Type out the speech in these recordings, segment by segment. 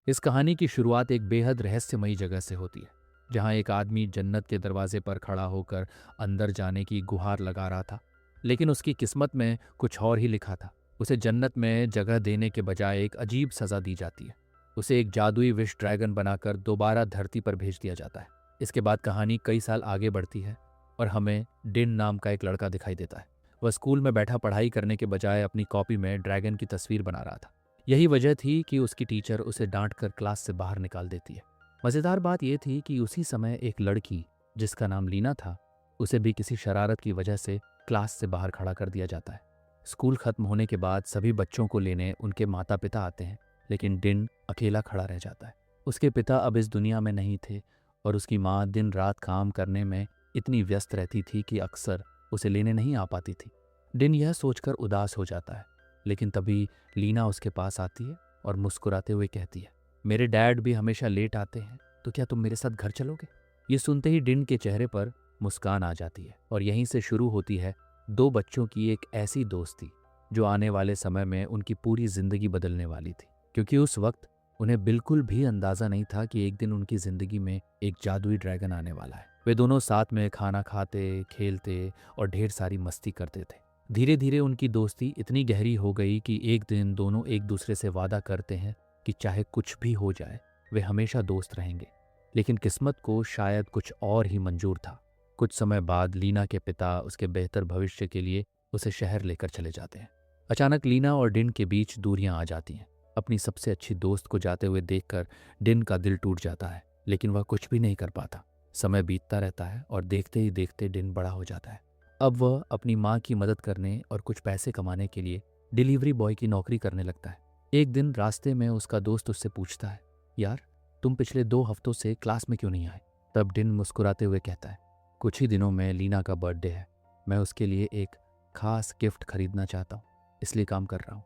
इस कहानी की शुरुआत एक बेहद रहस्यमयी जगह से होती है, जहां एक आदमी जन्नत के दरवाजे पर खड़ा होकर अंदर जाने की गुहार लगा रहा था। लेकिन उसकी किस्मत में कुछ और ही लिखा था। उसे जन्नत में जगह देने के बजाय एक अजीब सज़ा दी जाती है। उसे एक जादुई विश ड्रैगन बनाकर दोबारा धरती पर भेज दिया जाता है। इसके बाद कहानी कई साल आगे बढ़ती है और हमें डिन नाम का एक लड़का दिखाई देता है। वह स्कूल में बैठा पढ़ाई करने के बजाय अपनी कॉपी में ड्रैगन की तस्वीर बना रहा था। यही वजह थी कि उसकी टीचर उसे डांट कर क्लास से बाहर निकाल देती है। मज़ेदार बात यह थी कि उसी समय एक लड़की, जिसका नाम लीना था, उसे भी किसी शरारत की वजह से क्लास से बाहर खड़ा कर दिया जाता है। स्कूल खत्म होने के बाद सभी बच्चों को लेने उनके माता पिता आते हैं, लेकिन डिन अकेला खड़ा रह जाता है। उसके पिता अब इस दुनिया में नहीं थे और उसकी माँ दिन रात काम करने में इतनी व्यस्त रहती थी कि अक्सर उसे लेने नहीं आ पाती थी। डिन यह सोचकर उदास हो जाता है, लेकिन तभी लीना उसके पास आती है और मुस्कुराते हुए कहती है, मेरे डैड भी हमेशा लेट आते हैं, तो क्या तुम मेरे साथ घर चलोगे? ये सुनते ही डिन के चेहरे पर मुस्कान आ जाती है और यहीं से शुरू होती है दो बच्चों की एक ऐसी दोस्ती जो आने वाले समय में उनकी पूरी जिंदगी बदलने वाली थी। क्योंकि उस वक्त उन्हें बिल्कुल भी अंदाजा नहीं था कि एक दिन उनकी जिंदगी में एक जादुई ड्रैगन आने वाला है। वे दोनों साथ में खाना खाते, खेलते और ढेर सारी मस्ती करते थे। धीरे धीरे उनकी दोस्ती इतनी गहरी हो गई कि एक दिन दोनों एक दूसरे से वादा करते हैं कि चाहे कुछ भी हो जाए वे हमेशा दोस्त रहेंगे। लेकिन किस्मत को शायद कुछ और ही मंजूर था। कुछ समय बाद लीना के पिता उसके बेहतर भविष्य के लिए उसे शहर लेकर चले जाते हैं। अचानक लीना और डिन के बीच दूरियां आ जाती हैं। अपनी सबसे अच्छी दोस्त को जाते हुए देखकर डिन का दिल टूट जाता है, लेकिन वह कुछ भी नहीं कर पाता। समय बीतता रहता है और देखते ही देखते डिन बड़ा हो जाता है। अब वह अपनी माँ की मदद करने और कुछ पैसे कमाने के लिए डिलीवरी बॉय की नौकरी करने लगता है। एक दिन रास्ते में उसका दोस्त उससे पूछता है, यार तुम पिछले 2 हफ्तों से क्लास में क्यों नहीं आए? तब डिन मुस्कुराते हुए कहता है, कुछ ही दिनों में लीना का बर्थडे है, मैं उसके लिए एक खास गिफ्ट खरीदना चाहता हूँ, इसलिए काम कर रहा हूँ।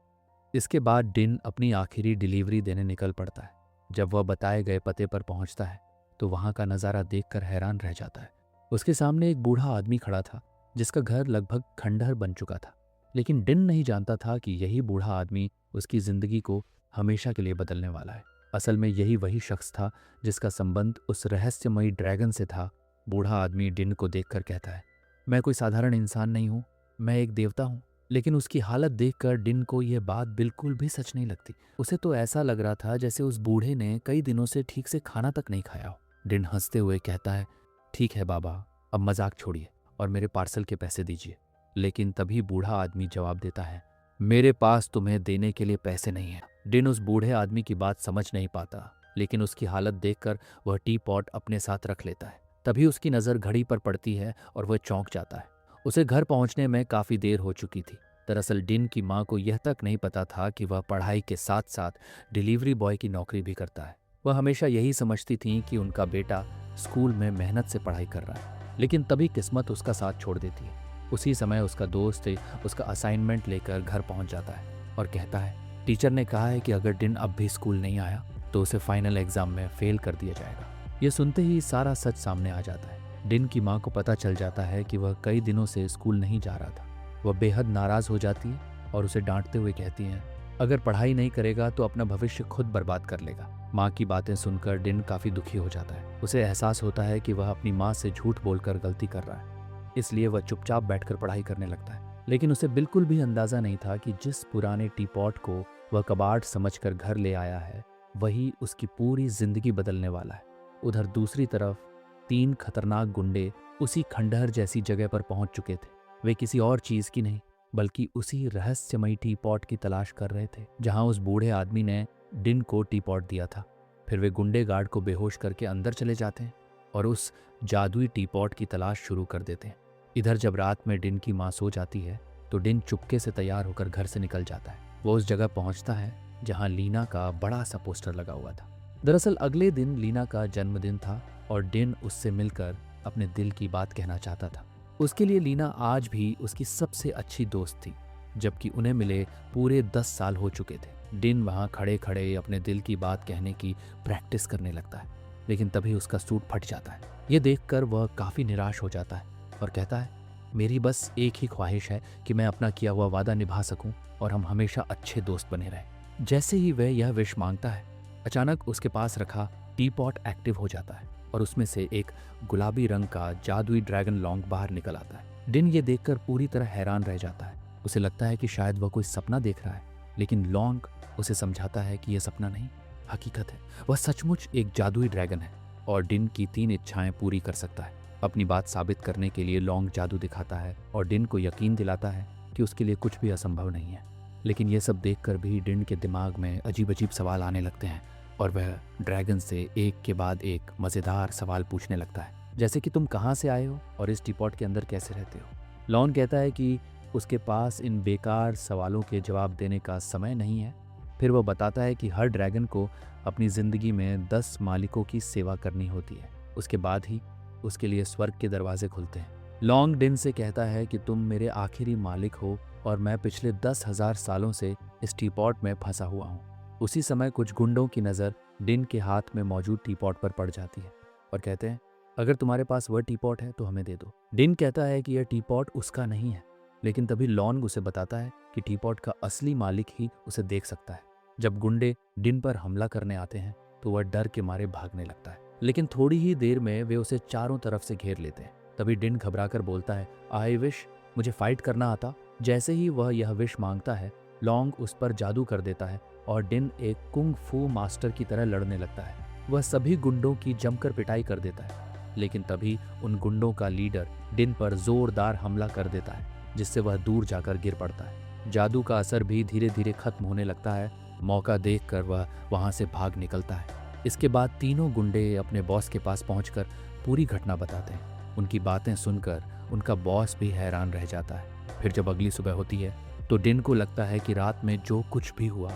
इसके बाद डिन अपनी आखिरी डिलीवरी देने निकल पड़ता है। जब वह बताए गए पते पर पहुंचता है तो वहां का नज़ारा देखकर हैरान रह जाता है। उसके सामने एक बूढ़ा आदमी खड़ा था जिसका घर लगभग खंडहर बन चुका था। लेकिन डिन नहीं जानता था कि यही बूढ़ा आदमी उसकी जिंदगी को हमेशा के लिए बदलने वाला है। असल में यही वही शख्स था जिसका संबंध उस रहस्यमयी ड्रैगन से था। बूढ़ा आदमी डिन को देखकर कहता है, मैं कोई साधारण इंसान नहीं हूँ, मैं एक देवता हूँ। लेकिन उसकी हालत देखकर डिन को यह बात बिल्कुल भी सच नहीं लगती। उसे तो ऐसा लग रहा था जैसे उस बूढ़े ने कई दिनों से ठीक से खाना तक नहीं खाया हो। डिन हंसते हुए कहता है, ठीक है बाबा, अब मजाक छोड़िए और मेरे पार्सल के पैसे दीजिए। लेकिन तभी बूढ़ा आदमी जवाब देता है, मेरे पास तुम्हें देने के लिए पैसे नहीं हैं। डिन उस बूढ़े आदमी की बात समझ नहीं पाता, लेकिन उसकी हालत देखकर वह टी पॉट अपने साथ रख लेता है। तभी उसकी नज़र घड़ी पर पड़ती है और वह चौंक जाता है। उसे घर पहुंचने में काफ़ी देर हो चुकी थी। दरअसल डिन की माँ को यह तक नहीं पता था कि वह पढ़ाई के साथ साथ डिलीवरी बॉय की नौकरी भी करता है। वह हमेशा यही समझती थी कि उनका बेटा स्कूल में मेहनत से पढ़ाई कर रहा है। लेकिन तभी किस्मत उसका साथ छोड़ देती है। उसी समय उसका दोस्त उसका असाइनमेंट लेकर घर पहुंच जाता है और कहता है, टीचर ने कहा है कि अगर डिन अब भी स्कूल नहीं आया तो उसे फाइनल एग्जाम में फेल कर दिया जाएगा। ये सुनते ही सारा सच सामने आ जाता है। डिन की माँ को पता चल जाता है कि वह कई दिनों से स्कूल नहीं जा रहा था। वह बेहद नाराज हो जाती है और उसे डांटते हुए कहती हैं, अगर पढ़ाई नहीं करेगा तो अपना भविष्य खुद बर्बाद कर लेगा। माँ की बातें सुनकर डिन काफी दुखी हो जाता है। उसे एहसास होता है कि वह अपनी माँ से झूठ बोलकर गलती कर रहा है, इसलिए वह चुपचाप बैठकर पढ़ाई करने लगता है। लेकिन उसे बिल्कुल भी अंदाजा नहीं था कि जिस पुराने टी पॉट को वह कबाड़ समझकर घर ले आया है, वही उसकी पूरी जिंदगी बदलने वाला है। उधर दूसरी तरफ 3 खतरनाक गुंडे उसी खंडहर जैसी जगह पर पहुंच चुके थे। वे किसी और चीज की नहीं बल्कि उसी रहस्यमयी टी पॉट की तलाश कर रहे थे जहां उस बूढ़े आदमी ने डिन को टी पॉट दिया था। फिर वे गुंडे गार्ड को बेहोश करके अंदर चले जाते हैं और उस जादुई टी पॉट की तलाश शुरू कर देते हैं। इधर जब रात में डिन की माँ सो जाती है तो डिन चुपके से तैयार होकर घर से निकल जाता है। वो उस जगह पहुंचता है जहां लीना का बड़ा सा पोस्टर लगा हुआ था। दरअसल अगले दिन लीना का जन्मदिन था और डिन उससे मिलकर अपने दिल की बात कहना चाहता था। उसके लिए लीना आज भी उसकी सबसे अच्छी दोस्त थी, जबकि उन्हें मिले पूरे 10 साल हो चुके थे। डिन वहां खड़े खड़े अपने दिल की बात कहने की प्रैक्टिस करने लगता है, लेकिन तभी उसका सूट फट जाता है। ये देखकर वह काफी निराश हो जाता है और कहता है, मेरी बस एक ही ख्वाहिश है कि मैं अपना किया हुआ वादा निभा सकूं और हम हमेशा अच्छे दोस्त बने रहें। जैसे ही वह यह विश मांगता है, अचानक उसके पास रखा टी पॉट एक्टिव हो जाता है और उसमें से एक गुलाबी रंग का जादुई ड्रैगन लॉन्ग बाहर निकल आता है। डिन ये देखकर पूरी तरह हैरान रह जाता है। उसे लगता है कि शायद वह कोई सपना देख रहा है, लेकिन लॉन्ग उसे समझाता है कि यह सपना नहीं, हकीकत है। वह सचमुच एक जादुई ड्रैगन है और डिन की 3 इच्छाएं पूरी कर सकता है। अपनी बात साबित करने के लिए लॉन्ग जादू दिखाता है और डिन को यकीन दिलाता है कि उसके लिए कुछ भी असंभव नहीं है। लेकिन यह सब देखकर भी डिन के दिमाग में अजीब अजीब सवाल आने लगते हैं और वह ड्रैगन से एक के बाद एक मज़ेदार सवाल पूछने लगता है, जैसे कि तुम कहाँ से आए हो और इस टीपॉट के अंदर कैसे रहते हो। लॉन कहता है कि उसके पास इन बेकार सवालों के जवाब देने का समय नहीं है। फिर वह बताता है कि हर ड्रैगन को अपनी ज़िंदगी में 10 मालिकों की सेवा करनी होती है, उसके बाद ही उसके लिए स्वर्ग के दरवाजे खुलते हैं। लॉन्ग डिन से कहता है कि तुम मेरे आखिरी मालिक हो और मैं पिछले 10,000 सालों से इस टीपॉट में फंसा हुआ हूँ। उसी समय कुछ गुंडों की नज़र डिन के हाथ में मौजूद टीपॉट पर पड़ जाती है और कहते हैं, अगर तुम्हारे पास वह टीपॉट है तो हमें दे दो। डिन कहता है कि यह टीपॉट उसका नहीं है, लेकिन तभी लॉन्ग उसे बताता है कि टीपॉट का असली मालिक ही उसे देख सकता है। जब गुंडे डिन पर हमला करने आते हैं तो वह डर के मारे भागने लगता है, लेकिन थोड़ी ही देर में वे उसे चारों तरफ से घेर लेते हैं। तभी डिन घबराकर बोलता है, आई विश मुझे फाइट करना आता। जैसे ही वह यह विश मांगता है, लॉन्ग उस पर जादू कर देता है और डिन एक कुंग फू मास्टर की तरह लड़ने लगता है। वह सभी गुंडों की जमकर पिटाई कर देता है, लेकिन तभी उन गुंडों का लीडर डिन पर जोरदार हमला कर देता है, जिससे वह दूर जाकर गिर पड़ता है। जादू का असर भी धीरे धीरे खत्म होने लगता है। मौका देखकर वह वहां से भाग निकलता है। इसके बाद तीनों गुंडे अपने बॉस के पास पहुंचकर पूरी घटना बताते हैं। उनकी बातें सुनकर उनका बॉस भी हैरान रह जाता है। फिर जब अगली सुबह होती है तो डिन को लगता है कि रात में जो कुछ भी हुआ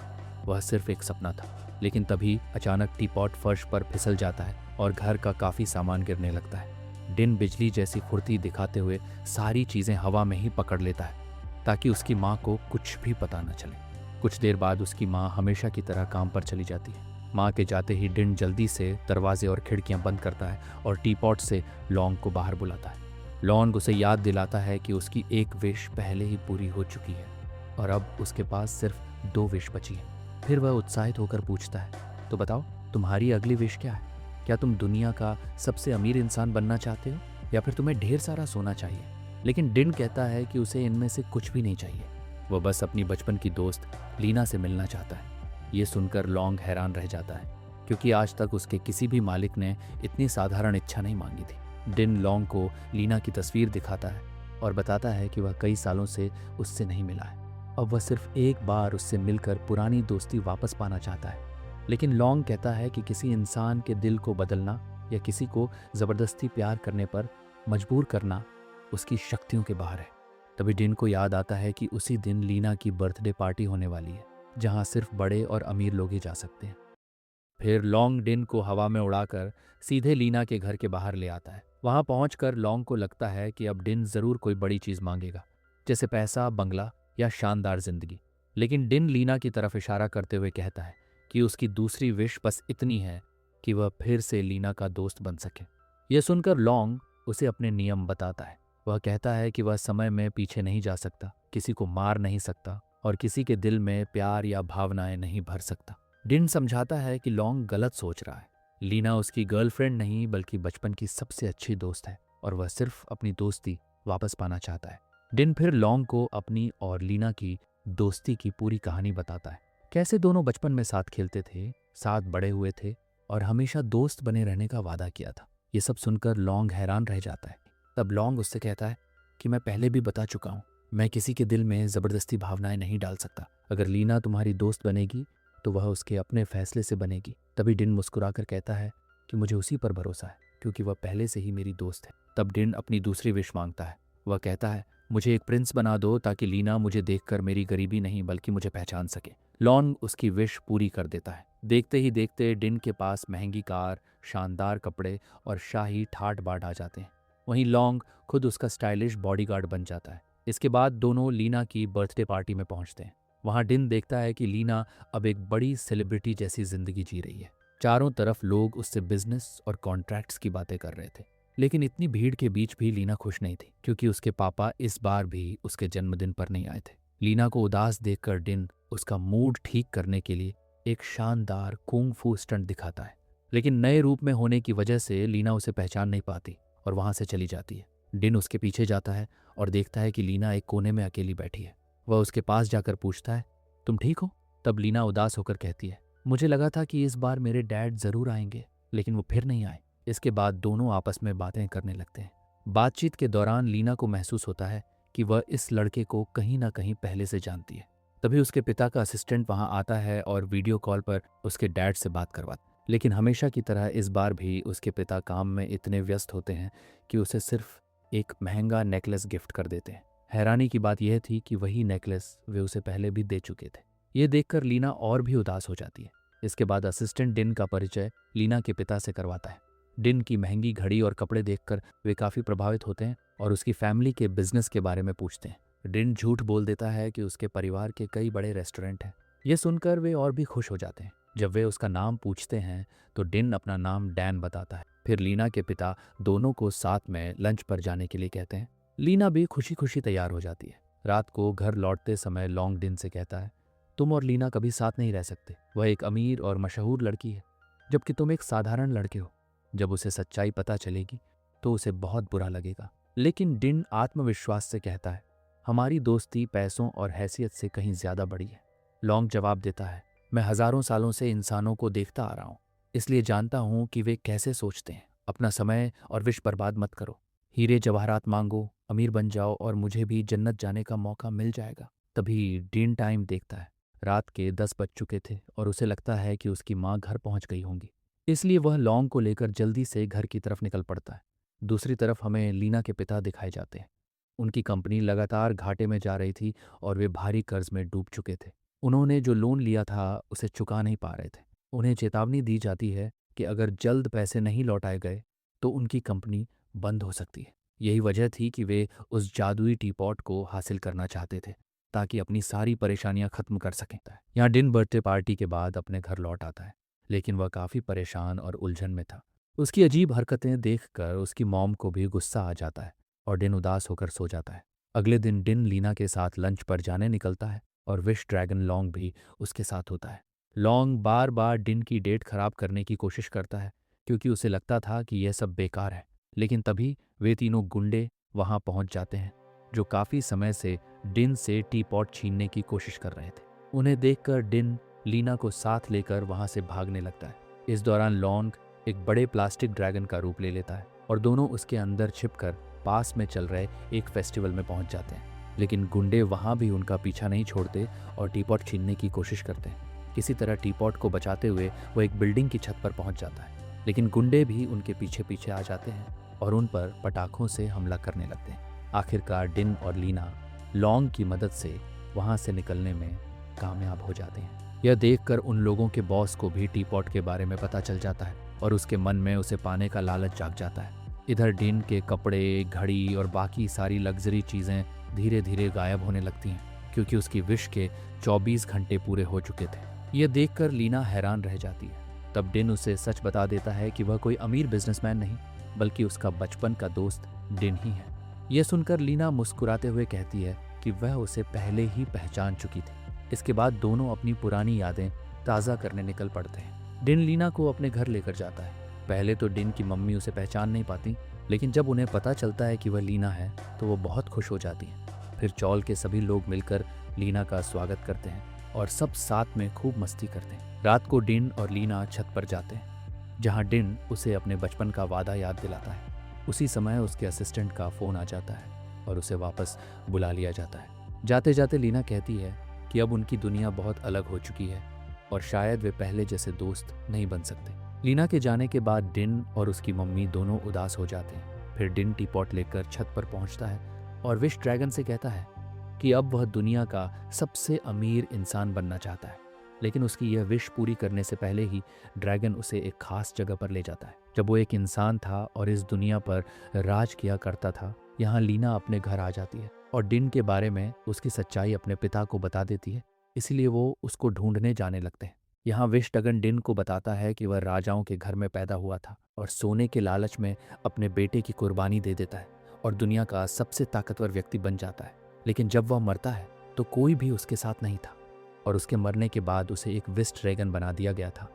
वह सिर्फ एक सपना था। लेकिन तभी अचानक टीपॉट फर्श पर फिसल जाता है और घर का काफ़ी सामान गिरने लगता है। डिन बिजली जैसी फुर्ती दिखाते हुए सारी चीज़ें हवा में ही पकड़ लेता है ताकि उसकी माँ को कुछ भी पता न चले। कुछ देर बाद उसकी माँ हमेशा की तरह काम पर चली जाती है। माँ के जाते ही डिन जल्दी से दरवाजे और खिड़कियाँ बंद करता है और टीपॉट से लॉन्ग को बाहर बुलाता है। लॉन्ग उसे याद दिलाता है कि उसकी एक विश पहले ही पूरी हो चुकी है और अब उसके पास सिर्फ 2 विश बची है। फिर वह उत्साहित होकर पूछता है, तो बताओ तुम्हारी अगली विश क्या है? क्या तुम दुनिया का सबसे अमीर इंसान बनना चाहते हो या फिर तुम्हें ढेर सारा सोना चाहिए? लेकिन डिन कहता है कि उसे इनमें से कुछ भी नहीं चाहिए। वह बस अपनी बचपन की दोस्त लीना से मिलना चाहता है। ये सुनकर लॉन्ग हैरान रह जाता है, क्योंकि आज तक उसके किसी भी मालिक ने इतनी साधारण इच्छा नहीं मांगी थी। डिन लॉन्ग को लीना की तस्वीर दिखाता है और बताता है कि वह कई सालों से उससे नहीं मिला है। अब वह सिर्फ एक बार उससे मिलकर पुरानी दोस्ती वापस पाना चाहता है। लेकिन लॉन्ग कहता है कि किसी इंसान के दिल को बदलना या किसी को ज़बरदस्ती प्यार करने पर मजबूर करना उसकी शक्तियों के बाहर है। तभी डिन को याद आता है कि उसी दिन लीना की बर्थडे पार्टी होने वाली है, जहां सिर्फ बड़े और अमीर लोग ही जा सकते हैं। फिर लॉन्ग डिन को हवा में उड़ाकर सीधे लीना के घर के बाहर ले आता है। वहां पहुंचकर लॉन्ग को लगता है कि अब डिन जरूर कोई बड़ी चीज मांगेगा, जैसे पैसा, बंगला या शानदार जिंदगी। लेकिन डिन लीना की तरफ इशारा करते हुए कहता है कि उसकी दूसरी विश बस इतनी है कि वह फिर से लीना का दोस्त बन सके। यह सुनकर लॉन्ग उसे अपने नियम बताता है। वह कहता है कि वह समय में पीछे नहीं जा सकता, किसी को मार नहीं सकता और किसी के दिल में प्यार या भावनाएं नहीं भर सकता। डिन समझाता है कि लॉन्ग गलत सोच रहा है। लीना उसकी गर्लफ्रेंड नहीं बल्कि बचपन की सबसे अच्छी दोस्त है और वह सिर्फ अपनी दोस्ती वापस पाना चाहता है। डिन फिर लॉन्ग को अपनी और लीना की दोस्ती की पूरी कहानी बताता है, कैसे दोनों बचपन में साथ खेलते थे, साथ बड़े हुए थे और हमेशा दोस्त बने रहने का वादा किया था। ये सब सुनकर लॉन्ग हैरान रह जाता है। तब लॉन्ग उससे कहता है कि मैं पहले भी बता चुका हूँ, मैं किसी के दिल में ज़बरदस्ती भावनाएं नहीं डाल सकता। अगर लीना तुम्हारी दोस्त बनेगी तो वह उसके अपने फैसले से बनेगी। तभी डिन मुस्कुराकर कहता है कि मुझे उसी पर भरोसा है, क्योंकि वह पहले से ही मेरी दोस्त है। तब डिन अपनी दूसरी विश मांगता है। वह कहता है, मुझे एक प्रिंस बना दो ताकि लीना मुझे देखकर मेरी गरीबी नहीं बल्कि मुझे पहचान सके। लॉन्ग उसकी विश पूरी कर देता है। देखते ही देखते डिन के पास महंगी कार, शानदार कपड़े और शाही ठाट बाट आ जाते हैं। वहीं लॉन्ग खुद उसका स्टाइलिश बॉडीगार्ड बन जाता है। इसके बाद दोनों लीना की बर्थडे पार्टी में पहुंचते हैं। वहां डिन देखता है कि लीना अब एक बड़ी सेलिब्रिटी जैसी जिंदगी जी रही है। चारों तरफ लोग उससे बिजनेस और कॉन्ट्रैक्ट्स की बातें कर रहे थे। लेकिन इतनी भीड़ के बीच भी लीना खुश नहीं थी, क्योंकि उसके पापा इस बार भी उसके जन्मदिन पर नहीं आए थे। लीना को उदास देखकर डिन उसका मूड ठीक करने के लिए एक शानदार कुंग फू स्टंट दिखाता है, लेकिन नए रूप में होने की वजह से लीना उसे पहचान नहीं पाती और वहां से चली जाती है। डिन उसके पीछे जाता है और देखता है कि लीना एक कोने में अकेली बैठी है। वह उसके पास जाकर पूछता है, तुम ठीक हो? तब लीना उदास होकर कहती है, मुझे लगा था कि इस बार मेरे डैड जरूर आएंगे, लेकिन वो फिर नहीं आए। इसके बाद दोनों आपस में बातें करने लगते हैं। बातचीत के दौरान लीना को महसूस होता है कि वह इस लड़के को कहीं ना कहीं पहले से जानती है। तभी उसके पिता का असिस्टेंट वहां आता है और वीडियो कॉल पर उसके डैड से बात करवाता है। लेकिन हमेशा की तरह इस बार भी उसके पिता काम में इतने व्यस्त होते हैं कि उसे सिर्फ एक महंगा नेकलेस गिफ्ट कर देते हैं। हैरानी की बात यह थी कि वही नेकलेस वे उसे पहले भी दे चुके थे। ये देखकर लीना और भी उदास हो जाती है। इसके बाद असिस्टेंट डिन का परिचय लीना के पिता से करवाता है। डिन की महंगी घड़ी और कपड़े देखकर वे काफ़ी प्रभावित होते हैं और उसकी फैमिली के बिजनेस के बारे में पूछते हैं। डिन झूठ बोल देता है कि उसके परिवार के कई बड़े रेस्टोरेंट हैं। ये सुनकर वे और भी खुश हो जाते हैं। जब वे उसका नाम पूछते हैं तो डिन अपना नाम डैन बताता है। फिर लीना के पिता दोनों को साथ में लंच पर जाने के लिए कहते हैं। लीना भी खुशी खुशी तैयार हो जाती है। रात को घर लौटते समय लॉन्ग डिन से कहता है, तुम और लीना कभी साथ नहीं रह सकते। वह एक अमीर और मशहूर लड़की है, जबकि तुम एक साधारण लड़के हो। जब उसे सच्चाई पता चलेगी तो उसे बहुत बुरा लगेगा। लेकिन डिन आत्मविश्वास से कहता है, हमारी दोस्ती पैसों और हैसियत से कहीं ज्यादा बड़ी है। लॉन्ग जवाब देता है, मैं हजारों सालों से इंसानों को देखता आ रहा हूं, इसलिए जानता हूं कि वे कैसे सोचते हैं। अपना समय और विष बर्बाद मत करो। हीरे जवाहरात मांगो, अमीर बन जाओ और मुझे भी जन्नत जाने का मौका मिल जाएगा। तभी डिन टाइम देखता है। रात के 10 बज चुके थे और उसे लगता है कि उसकी माँ घर पहुंच गई होंगी, इसलिए वह लॉन्ग को लेकर जल्दी से घर की तरफ निकल पड़ता है। दूसरी तरफ हमें लीना के पिता दिखाए जाते हैं। उनकी कंपनी लगातार घाटे में जा रही थी और वे भारी कर्ज में डूब चुके थे। उन्होंने जो लोन लिया था उसे चुका नहीं पा रहे थे। उन्हें चेतावनी दी जाती है कि अगर जल्द पैसे नहीं लौटाए गए तो उनकी कंपनी बंद हो सकती है। यही वजह थी कि वे उस जादुई टीपॉट को हासिल करना चाहते थे ताकि अपनी सारी परेशानियां खत्म कर सकें। यहाँ डिन बर्थडे पार्टी के बाद अपने घर लौट आता है, लेकिन वह काफ़ी परेशान और उलझन में था। उसकी अजीब हरकतें देखकर उसकी मॉम को भी गुस्सा आ जाता है और डिन उदास होकर सो जाता है। अगले दिन डिन लीना के साथ लंच पर जाने निकलता है और विश ड्रैगन लॉन्ग भी उसके साथ होता है। लॉन्ग बार बार डिन की डेट खराब करने की कोशिश करता है क्योंकि उसे लगता था कि यह सब बेकार है। लेकिन तभी वे तीनों गुंडे वहां पहुंच जाते हैं जो काफ़ी समय से डिन से टी पॉट छीनने की कोशिश कर रहे थे। उन्हें देखकर डिन लीना को साथ लेकर वहां से भागने लगता है। इस दौरान लॉन्ग एक बड़े प्लास्टिक ड्रैगन का रूप ले लेता है और दोनों उसके अंदर छिपकर पास में चल रहे एक फेस्टिवल में पहुंच जाते हैं। लेकिन गुंडे वहां भी उनका पीछा नहीं छोड़ते और टीपॉट छीनने की कोशिश करते हैं। किसी तरह टीपॉट को बचाते हुए वो एक बिल्डिंग की छत पर पहुंच जाता है, लेकिन गुंडे भी उनके पीछे पीछे आ जाते हैं और उन पर पटाखों से हमला करने लगते हैं। आखिरकार डिन और लीना लॉन्ग की मदद से वहां से निकलने में कामयाब हो जाते हैं। यह देखकर उन लोगों के बॉस को भी टीपॉट के बारे में पता चल जाता है और उसके मन में उसे पाने का लालच जाग जाता है। इधर डिन के कपड़े, घड़ी और बाकी सारी लग्जरी चीज़ें धीरे धीरे गायब होने लगती हैं क्योंकि उसकी विश के 24 घंटे पूरे हो चुके थे। यह देखकर लीना हैरान रह जाती है। तब डिन उसे सच बता देता है कि वह कोई अमीर बिजनेसमैन नहीं बल्कि उसका बचपन का दोस्त डिन ही है। यह सुनकर लीना मुस्कुराते हुए कहती है कि वह उसे पहले ही पहचान चुकी थी। इसके बाद दोनों अपनी पुरानी यादें ताज़ा करने निकल पड़ते हैं। डिन लीना को अपने घर लेकर जाता है। पहले तो डिन की मम्मी उसे पहचान नहीं पाती, लेकिन जब उन्हें पता चलता है कि वह लीना है तो वो बहुत खुश हो जाती हैं। फिर चौल के सभी लोग मिलकर लीना का स्वागत करते हैं और सब साथ में खूब मस्ती करते हैं। रात को डिन और लीना छत पर जाते हैं जहाँ डिन उसे अपने बचपन का वादा याद दिलाता है। उसी समय उसके असिस्टेंट का फ़ोन आ जाता है और उसे वापस बुला लिया जाता है। जाते जाते लीना कहती है कि अब उनकी दुनिया बहुत अलग हो चुकी है और शायद वे पहले जैसे दोस्त नहीं बन सकते। लीना के जाने के बाद डिन और उसकी मम्मी दोनों उदास हो जाते हैं। फिर डिन टीपॉट लेकर छत पर पहुंचता है और विश ड्रैगन से कहता है कि अब वह दुनिया का सबसे अमीर इंसान बनना चाहता है। लेकिन उसकी यह विश पूरी करने से पहले ही ड्रैगन उसे एक खास जगह पर ले जाता है जब वो एक इंसान था और इस दुनिया पर राज किया करता था। यहाँ लीना अपने घर आ जाती है और डिन के बारे में उसकी सच्चाई अपने पिता को बता देती है, इसीलिए वो उसको ढूंढने जाने लगते हैं। यहाँ विश ड्रैगन डिन को बताता है कि वह राजाओं के घर में पैदा हुआ था और सोने के लालच में अपने बेटे की कुर्बानी दे देता है और दुनिया का सबसे ताकतवर व्यक्ति बन जाता है। लेकिन जब वह मरता है तो कोई भी उसके साथ नहीं था। और उसके मरने के बाद उसे एक विस्ट ड्रैगन बना दिया गया था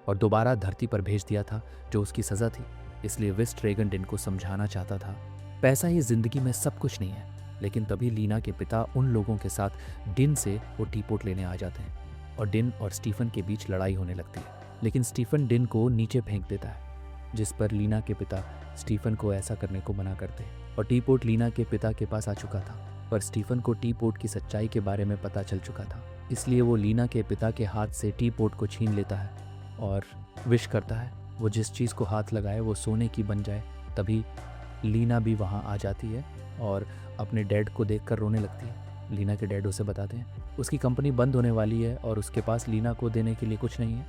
और दोबारा धरती पर भेज दिया था, जो उसकी सज़ा थी। इसलिए विस्ट ड्रैगन डिन को समझाना चाहता था, पैसा ही ज़िंदगी में सब कुछ नहीं है। लेकिन तभी लीना के पिता उन लोगों के साथ डिन से वो टीपोट लेने आ जाते हैं और डिन और स्टीफन के बीच लड़ाई होने लगती है। लेकिन स्टीफन डिन को नीचे फेंक देता है, जिस पर लीना के पिता स्टीफन को ऐसा करने को मना करते हैं। और टीपोट लीना के पिता के पास आ चुका था, पर स्टीफन को टीपोट की सच्चाई के बारे में पता चल चुका था। इसलिए वो लीना के पिता के हाथ से टीपोट को छीन लेता है और विश करता है वो जिस चीज़ को हाथ लगाए वो सोने की बन जाए। तभी लीना भी वहाँ आ जाती है और अपने डैड को देखकर रोने लगती है। लीना के डैड उसे बताते हैं उसकी कंपनी बंद होने वाली है और उसके पास लीना को देने के लिए कुछ नहीं है।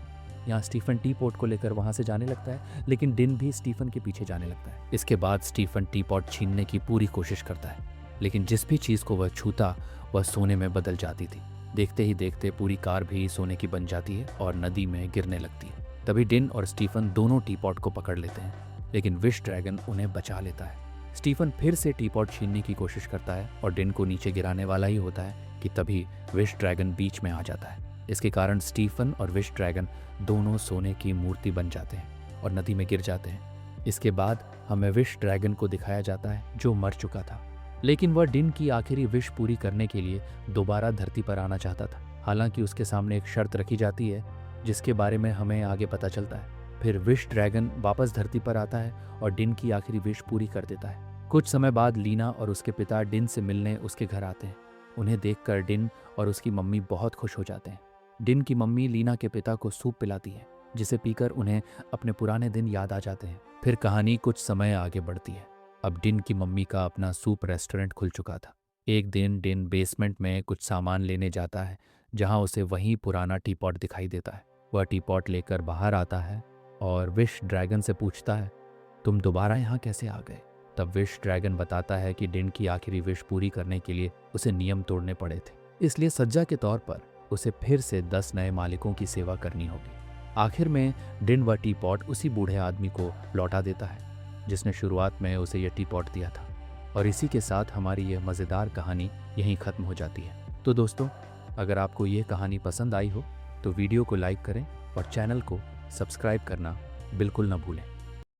यहाँ स्टीफन टीपॉट को लेकर वहाँ से जाने लगता है, लेकिन डिन भी स्टीफन के पीछे जाने लगता है। इसके बाद स्टीफन टीपॉट छीनने की पूरी कोशिश करता है, लेकिन जिस भी चीज़ को वह छूता वह सोने में बदल जाती थी। देखते ही देखते पूरी कार भी सोने की बन जाती है और नदी में गिरने लगती है। तभी डिन और स्टीफन दोनों टीपॉट को पकड़ लेते हैं, लेकिन विश ड्रैगन उन्हें बचा लेता है। स्टीफन फिर से टीपॉट छीनने की कोशिश करता है और डिन को नीचे गिराने वाला ही होता है कि तभी विश ड्रैगन बीच में आ जाता है। इसके कारण स्टीफन और विश ड्रैगन दोनों सोने की मूर्ति बन जाते हैं और नदी में गिर जाते हैं। इसके बाद हमें विश ड्रैगन को दिखाया जाता है जो मर चुका था, लेकिन वह डिन की आखिरी विश पूरी करने के लिए दोबारा धरती पर आना चाहता था। हालांकि उसके सामने एक शर्त रखी जाती है जिसके बारे में हमें आगे पता चलता है। फिर विश ड्रैगन वापस धरती पर आता है और डिन की आखिरी विश पूरी कर देता है। कुछ समय बाद लीना और उसके पिता डिन से मिलने उसके घर आते हैं। उन्हें देखकर डिन और उसकी मम्मी बहुत खुश हो जाते हैं। डिन की मम्मी लीना के पिता को सूप पिलाती है, जिसे पीकर उन्हें अपने पुराने दिन याद आ जाते हैं। फिर कहानी कुछ समय आगे बढ़ती है। अब डिन की मम्मी का अपना सूप रेस्टोरेंट खुल चुका था। एक दिन डिन बेसमेंट में कुछ सामान लेने जाता है, जहां उसे वही पुराना टीपॉट दिखाई देता है। वह टीपॉट लेकर बाहर आता है और विश ड्रैगन से पूछता है, तुम दोबारा यहाँ कैसे आ गए? तब विश ड्रैगन बताता है कि डिन की आखिरी विश पूरी करने के लिए उसे नियम तोड़ने पड़े थे, इसलिए सज्जा के तौर पर उसे फिर से 10 नए मालिकों की सेवा करनी होगी। आखिर में डिन वह टीपॉट उसी बूढ़े आदमी को लौटा देता है जिसने शुरुआत में उसे यह टीपॉट दिया था। और इसी के साथ हमारी यह मज़ेदार कहानी यहीं ख़त्म हो जाती है। तो दोस्तों, अगर आपको ये कहानी पसंद आई हो तो वीडियो को लाइक करें और चैनल को सब्सक्राइब करना बिल्कुल न भूलें।